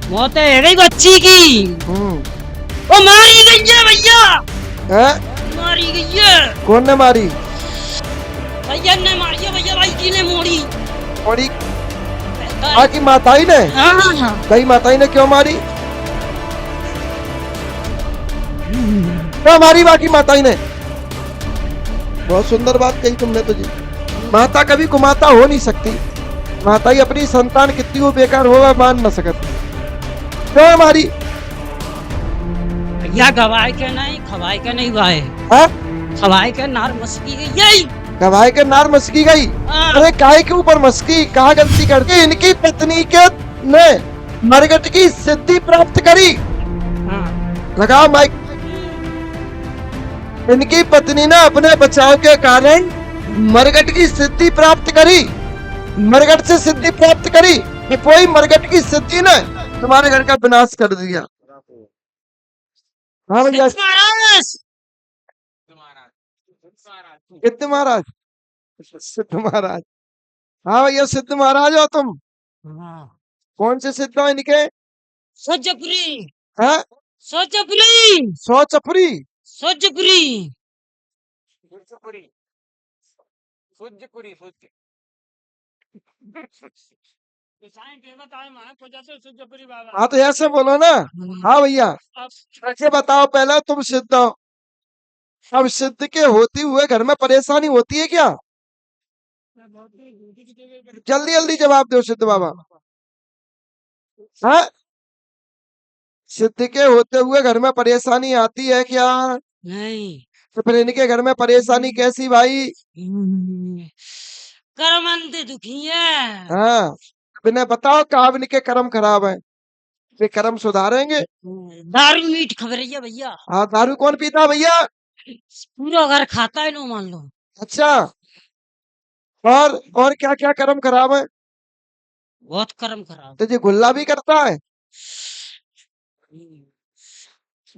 मौत है गई बच्ची की। ओ मारी गई है भैया, है? मारी गई है। कौन ने मारी? भैया ने मारी है भैया, भाई जी ने मोड़ी। मोड़ी? की माताई ने? हाँ। कई माताई ने क्यों मारी? क्यों मारी बाकी माताई ने? बहुत सुंदर बात कही तुमने तो जी। माता कभी कुमाता हो नहीं सकती। माताई अपनी संतान कितनी वो बेकार होगा मान न सकती। क्यों मारी? भैया गवाए के नहीं, खवाए के नहीं भाई। हाँ? खवाए के नार मस्की गई यही। गवाए के नार मस्की गई? हाँ। अरे काहे के ऊपर मस्की? कहा गलती करके इनकी पत्नी के ने मरगट की सिद्धि प्राप्त करी। हाँ। लगाओ माइक। इनकी पत्नी ने अपने बचाव के कारण मरगट की सिद्धि प्राप्त करी। मरगट से सिद्धि प्राप्त करी कि कोई मरगट की सिद्धि ने तुम्हारे घर का विनाश कर दिया। हाँ भैया। सिद्ध महाराज? सिद्ध महाराज? हाँ भैया सिद्ध महाराज हो तुम? हाँ। कौन से सिद्ध हो इनके? सोजपुरी। हाँ? सोजपुरी। सौ चपरी? सोजपुरी। हाँ तो ऐसे बोलो ना। हाँ भैया ऐसे बताओ, पहले तुम सिद्ध हो, अब सिद्ध के होते हुए घर में परेशानी होती है क्या? जल्दी जल्दी जवाब दो सिद्ध बाबा। हाँ? सिद्ध के होते हुए घर में परेशानी आती है क्या? नहीं। तो फिर इनके घर में परेशानी कैसी भाई? कर्मंद दुखी है। हाँ बिना बताओ कहा इनके कर्म खराब है, वे कर्म सुधारेंगे। दारू मीठ खबर है भैया। हाँ दारू कौन पीता है भैया? पूरा घर खाता है नो मान लो। अच्छा और क्या क्या कर्म खराब है? बहुत कर्म खराब। तो ये गुल्ला भी करता है?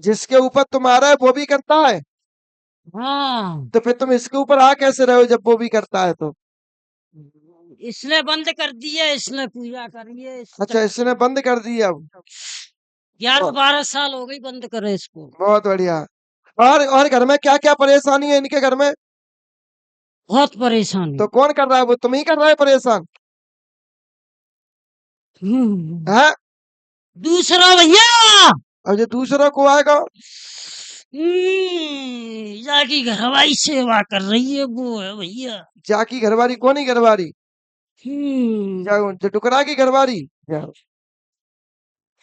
जिसके ऊपर तुम आ रहे हो वो भी करता है? हाँ। तो फिर तुम इसके ऊपर आ कैसे रहे हो जब वो भी करता है तो? इसने बंद कर दिया, इसने पूजा करिए। अच्छा इसने बंद कर दिया अब? 11-12 साल हो गई बंद करे इसको। बहुत बढ़िया। और घर में क्या क्या परेशानी है इनके घर में? बहुत परेशानी। तो कौन कर रहा है? वो तुम ही कर रहा है परेशान? है? दूसरा भैया। और जो दूसरों को आएगा जाकी घरवाई सेवा कर रही है वो है भैया। जाकी घरवारी? कौन ही घरवारी? जो टुकड़ा की घरवारी?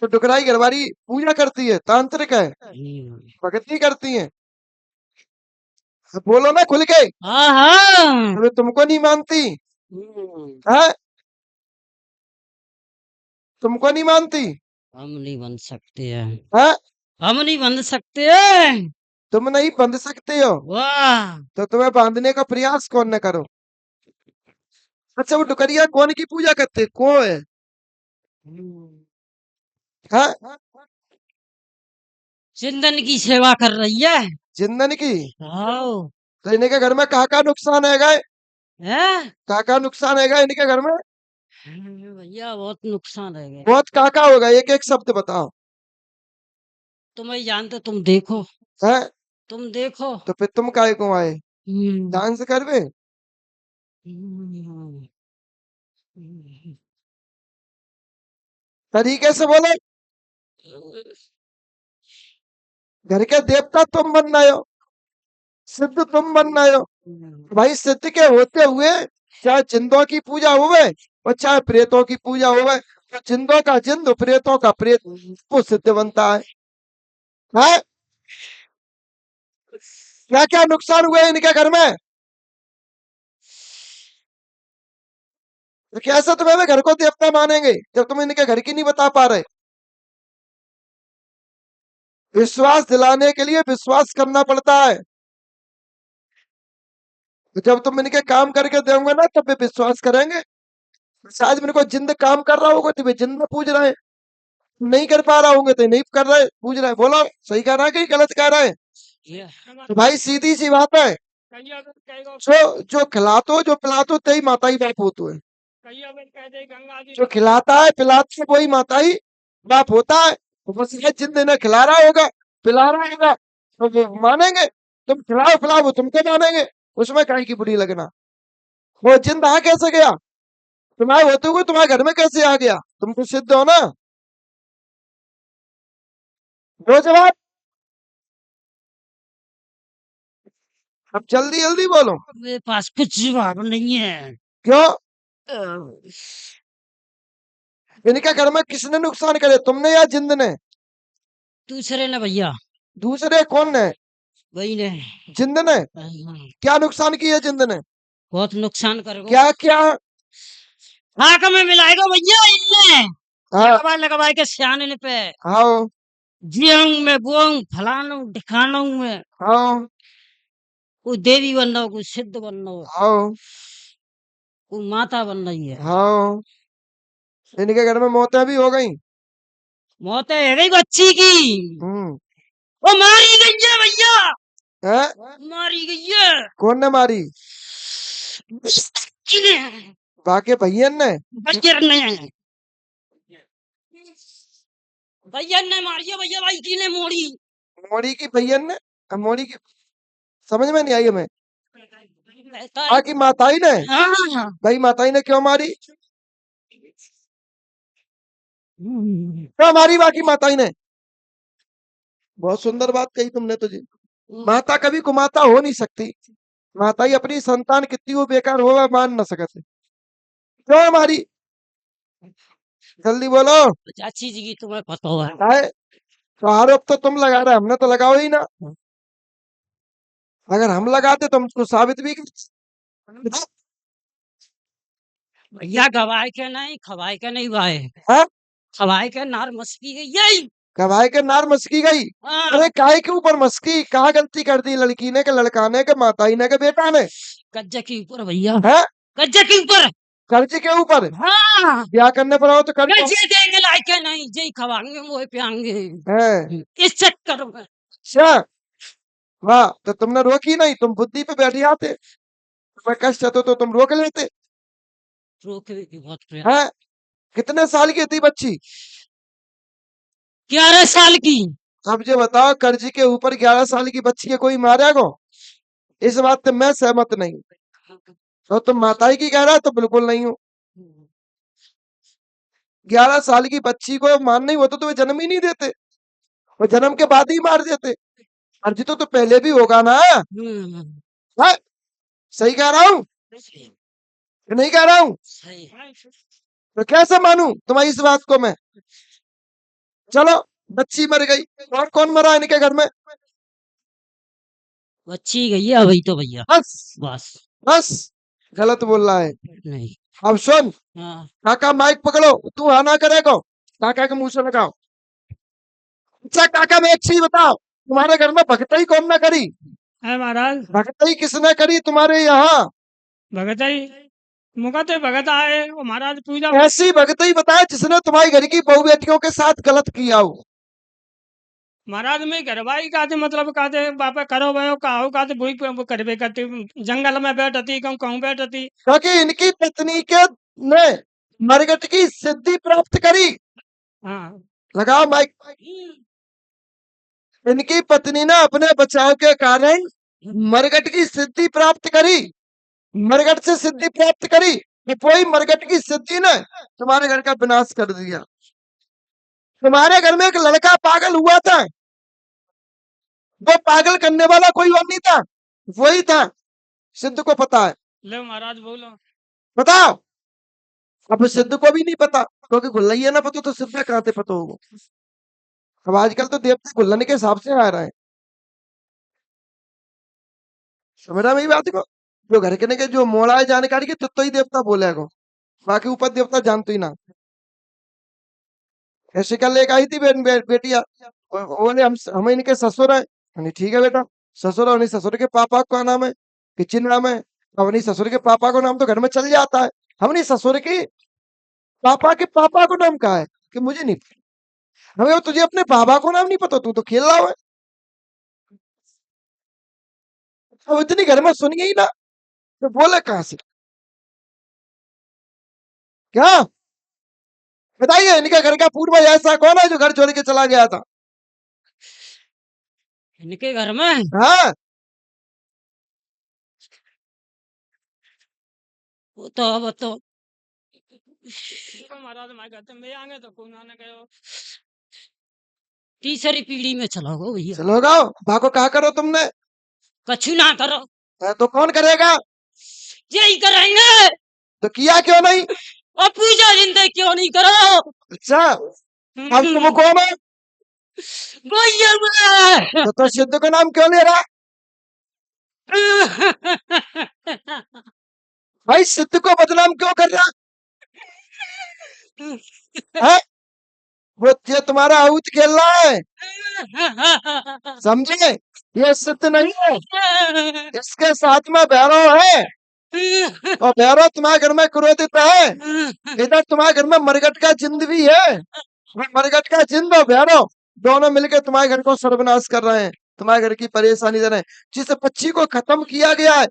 तो टुकड़ा की घरवारी पूजा करती है, तांत्रिक है, भगत नहीं करती है? बोलो ना खुल के। हाँ हाँ। अबे तुमको नहीं मानती है? तुमको नहीं मानती? हम नहीं बन सकते हैं। है? हम नहीं बन सकते हैं। तुम नहीं बंध सकते हो वाह। तो तुम्हें बांधने का प्रयास कौन न करो। अच्छा वो टुकड़िया कौन की पूजा करते, कौन है? हाँ? चिंदन की सेवा कर रही है। जिंदन की? हाँ। तो इनके घर में कहा नुकसान है गए? हैं? कहा नुकसान है गए इनके घर में? भैया बहुत नुकसान है गए। बहुत काका होगा, एक एक शब्द बताओ। तुम ही जानते, तुम देखो। है? तुम देखो। तो फिर तुम काहे को आए? हम्म। डांस करवे? हम्म। तरीके से बोले। घर के देवता तुम बन रहे हो, सिद्ध तुम बन रहे हो। भाई सिद्ध के होते हुए चाहे जिंदों की पूजा हुए और चाहे प्रेतों की पूजा हुए, तो जिंदों का जिंद प्रेतों का प्रेत वो सिद्ध बनता है। है? क्या क्या नुकसान हुए इनके घर में? तो कैसे तुम्हें वे घर को देवता मानेंगे जब तुम इनके घर की नहीं बता पा रहे? विश्वास दिलाने के लिए विश्वास करना पड़ता है। तो जब तुम इनके काम करके दोगे ना तब वे विश्वास करेंगे। शायद मेरे को जिंद काम कर रहा होगा तो वे जिंद में पूज रहे हैं, नहीं कर पा रहा होंगे तो नहीं कर रहे पूज रहे हैं। बोलो सही कह रहा है कि गलत कह रहे हैं? तो भाई सीधी सी बात है, जो खिलातो जो पिलातो तही माता ही बाप होतो है। जो खिलाता है पिलाता है वही माता ही बाप होता है तो बस ये जिंद इन्हें खिला रहा होगा, पिला रहा होगा, तो वो मानेंगे। तुम खिलाओ पिलाओ वो तुमको मानेंगे, उसमें काहे की बुरी लगना। वो जिंद आ कैसे गया, तुम्हारे होते हुए तुम्हारे घर में कैसे आ गया, तुम तो सिद्ध हो ना। दो जवाब, अब जल्दी जल्दी बोलो। मेरे पास कुछ जवाब नहीं है। क्यों, अ, इनके घर में किसने नुकसान करे, तुमने या जिंद ने? दूसरे ने भैया, दूसरे कौन ने? वही ने। जिंद ने। हाँ, क्या नुकसान किया जिंद ने? बहुत नुकसान करेगा। क्या क्या? नाक में मिलाएगा भैया इनने, हाँ लगवाए लगवाए के सियाने पे। हाँ जियंग में बुआंग फलाना ढिकाना में, हाँ कोई देवी बन रहा हो, कोई सिद्ध बन रहा हो, हाँ कोई माता बन रही है। हाँ, इनके घर में मौतें भी हो गई। मौत है गई बच्ची की, हम्म। वो मारी गई है भैया, हैं? मारी गई है। कौन ने मारी? किने बाके भैयन ने? बच्चे ने, भैया ने मारी है भैया, भाई की ने मोड़ी। मोड़ी की भैयन ने? अब मोड़ी की समझ में नहीं आई हमें। ऐसा ही- बाकी माताई ने? हाँ। भाई माताई ने क्यों मारी, हम्म, क्यों मारी बाकी माताई ने? बहुत सुंदर बात कही तुमने तो जी। माता कभी कुमाता हो नहीं सकती, माता ही अपनी संतान कितनी वो बेकार हो वह मान न सकते। क्यों मारी, जल्दी बोलो। चाची जी की तुम्हें पता है। है तो आरोप तो तुम लगा रहे, हमने तो लगाओ ही ना। अगर हम लगाते तो हमको साबित भी कर। भैया गवाए के नहीं खवाए के नहीं भाई, हाँ? खवाए के नार मस्की गई यही। कभाई के नार मस्की गई। हाँ, अरे काहे के ऊपर मस्की, कहा गलती कर दी, लड़की ने के लड़का ने के माताई ने के बेटा ने? कज्जे के ऊपर भैया, है कज्जे के ऊपर। कर्ज के ऊपर? हाँ, ब्याह करने पर आओ तो कर्ज कज्जे देंगे लायके नहीं, जय खवाएंगे मोह पियांगे, है। इस चक्कर में। अच्छा, वाह, तो तुमने रोकी नहीं, तुम बुद्धि पे बैठ आते, तुम्हें कष्ट होता तो तुम रोक लेते। रोके भी बहुत प्रयास। हैं? कितने साल की थी बच्ची? 11 साल की। अब जो बताओ, कर्ज के ऊपर 11 साल की बच्ची के कोई मारेगा? इस बात से मैं सहमत नहीं। तो तुम माताई की कह रहा तो बिल्कुल नहीं हूँ। 11 साल की बच्ची को मारना ही होता तो वे जन्म ही नहीं देते, वो जन्म के बाद ही मार देते। कर्ज तो पहले भी होगा ना। हम्म, हाँ, सही कह रहा हूँ सही कि नहीं कह रहा हूँ? सही। तो कैसे मानूं तुम्हारी इस बात को मैं? चलो, बच्ची मर गई, और कौन मरा इनके घर में? बच्ची गई है अभी तो भैया, बस, बस। बस, गलत बोल रहा है। नहीं। अब सुन, हाँ, काका माइक पकड़ो, तू हाँ ना करेगा, काका के मुंह से लगाओ। अच्छा काका, मैं एक चीज बताओ, तुम्हारे घर में भगतई कौन ना करी? है महाराज। भगतई किसने करी तुम्हारे यहाँ? भगत ही मुकत भगत आए वो महाराज पूजा। ऐसी भगतई बताए जिसने तुम्हारी घर की बहू बेटियों के साथ गलत किया हो। महाराज में घरवाई काते मतलब काते बापा करो भयो काहो काते भूई पे करबे करती, जंगल में बैठती कहूँ कहूँ बैठती। क्योंकि इनकी पत्नी के ने मरगट की सिद्धि प्राप्त करी। हाँ। लगाओ माइक। इनकी पत्नी ने अपने बचाव के कारण मरगट की सिद्धि प्राप्त करी, मरगट से सिद्धि प्राप्त करी, तो कोई मरगट की सिद्धि ने तुम्हारे घर का विनाश कर दिया। तुम्हारे घर में एक लड़का पागल हुआ था, वो पागल करने वाला कोई और नहीं था, वही था। सिद्ध को पता है? लो महाराज बोलो। बताओ। अब सिद्ध को भी नहीं पता, क्योंकि गुल्लैया ना पता तो सिद्ध कहाँ से पता होगा। अब आजकल तो देवता गुल्लन के हिसाब से आ रहा है, समझ रहा मेरी बात को? जो घर के ने के जो मोड़ा है जानकारी के तो ही देवता बोलेगा, बाकी ऊपर देवता जानते ही ना। ऐसे कल एक आई थी बेटिया, बोले हम इनके ससुर हैं। नहीं ठीक है बेटा, ससुर है, नहीं ससुर के पापा का नाम है, किचन नाम है। अब नहीं ससुर के पापा को नाम तो घर में चल जाता है, हम नहीं ससुर की पापा के पापा को नाम कहा है कि मुझे नहीं पता। हमें तुझे अपने बाबा को नाम नहीं पता, तू तो खेल रहा है। अब इतनी घर में सुन गई ना, तो बोले कहां से क्या? बताइए इनके घर का पूर्वज ऐसा कौन है जो घर छोड़ के चला गया था? इनके घर में हाँ वो तो अब तो महाराज मैं कहते मैं आगे तो कौन आने गयो तीसरी पीढ़ी में चला गो भैया चलो गाओ भागो कहा करो तुमने। कछु ना करो तो कौन करेगा? यही करेंगे तो किया क्यों नहीं? और पूजा जिंदे क्यों नहीं करो अच्छा अब तुम कौन है? भैया मैं तो सिद्धू का नाम क्यों ले रहा? भाई सिद्धू को बदनाम क्यों कर रहा है? वो ये तुम्हारा आउत खेल रहा है, समझे? ये सिद्ध नहीं है, इसके साथ में भैरव है और भैरव तुम्हारे घर में क्रोधित है। इधर तुम्हारे घर में मरगट का जिंद भी है, वो मरगट का जिंद और भैरव दोनों मिलकर तुम्हारे घर को सर्वनाश कर रहे हैं, तुम्हारे घर की परेशानी दे रहे हैं। जिस पक्षी को खत्म किया गया है,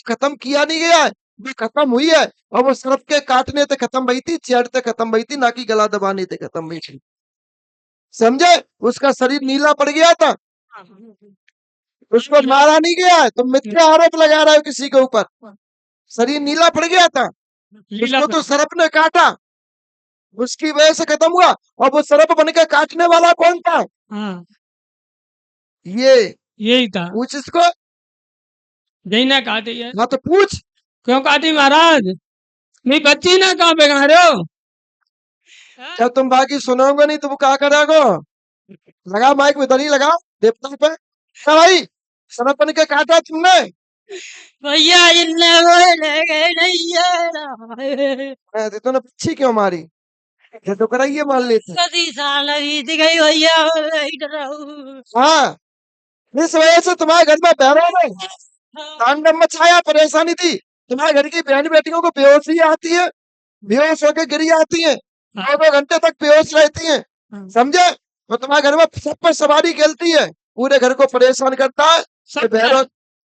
खत्म किया नहीं गया है, वो खत्म हुई है और वो सर्प के काटने से खत्म हुई थी, चेड़ते खत्म हुई थी, ना कि गला दबाने से खत्म हुई थी, समझे? उसका शरीर नीला पड़ गया था, उसको मारा नहीं गया है, तुम मिथ्या आरोप लगा रहे हो किसी के ऊपर। शरीर नीला पड़ गया था, उसको तो सर्प ने काटा, उसकी वजह से खत्म हुआ। और वो सर्प बन के काटने वाला कौन था? ये यही था पूछ इसको। यही ना काटी है हाँ तो पूछ। क्यों काटी महाराज मेरी बच्ची ना कहाँ पे गा रहे हो जब तुम बाकी सुनोगे नहीं तो वो क्या करेगो? लगा माइक में दरी लगाओ देवता पे। क्या भाई सर्प बन के काटा तुमने? भैया इन्ने वो ले गए नहीं तूने पक्षी क्यों मारी? ये तो कराइए मान लेते। कदी साल बीत गई भैया नहीं डराऊ हाँ इस वजह से तुम्हारे घर में भैरव ने तांडव मचाया, परेशानी थी। तुम्हारे घर की बहन बेटियों को बेहोशी आती है, बेहोश होकर गिरी आती है, 2-2 घंटे तक बेहोश रहती है, समझे? तो तुम्हारे घर में सब पर सवारी खेलती है, पूरे घर को परेशान करता है। ये भैरव,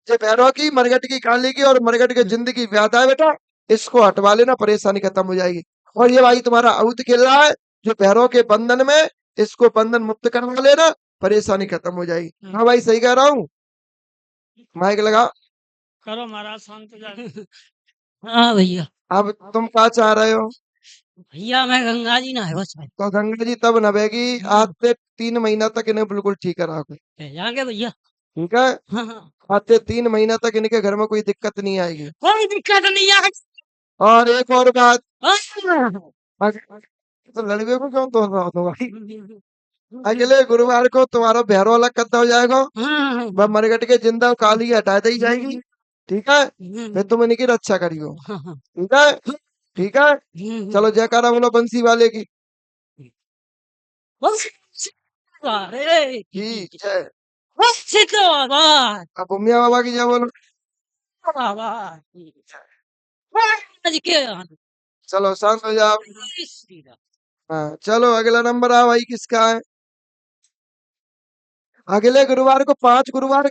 ये भैरव की मरगट की काली की और मरगट की जिंदगी व्याधा है बेटा, इसको हटवा लेना, परेशानी खत्म हो जाएगी। और ये भाई तुम्हारा आउत खेल रहा है जो भैरव के बंधन में, इसको बंधन मुक्त करवा लेना, परेशानी खत्म हो जाएगी। हाँ भाई सही कह रहा हूँ, माइक लगा। करो महाराज शांत हो जाए हाँ भैया अब तुम क्या चाह रहे हो? भैया मैं गंगा जी ना है बस भाई तो गंगा जी तब नहाएगी, आज से 3 महीना तक इन्हें बिल्कुल ठीक कराओगे, जाएंगे भैया ठीक है? हाँ आज से 3 महीना तक इनके घर में कोई दिक्कत नहीं आएगी। कोई दिक्कत नहीं है और एक और बात, हाँ। तो लड़के को क्यों तोड़ रहा हो भाई? अगले गुरुवार को तुम्हारा भैरव अलग कद्दा हो जाएगा, वह मरगट के जिंदा काली हटा दी जाएगी, ठीक है? फिर तुम इनकी रक्षा करियो, ठीक है? ठीक है, चलो जयकारा बोलो बंसी वाले की। अरे ठीक है, बाबा अब उमिया बाबा की जय बोलो। बाबा आज के चलो शांत हो जाओ। श्री राम हाँ चलो अगला नंबर आ भाई किसका है? अगले गुरुवार को 5 गुरुवार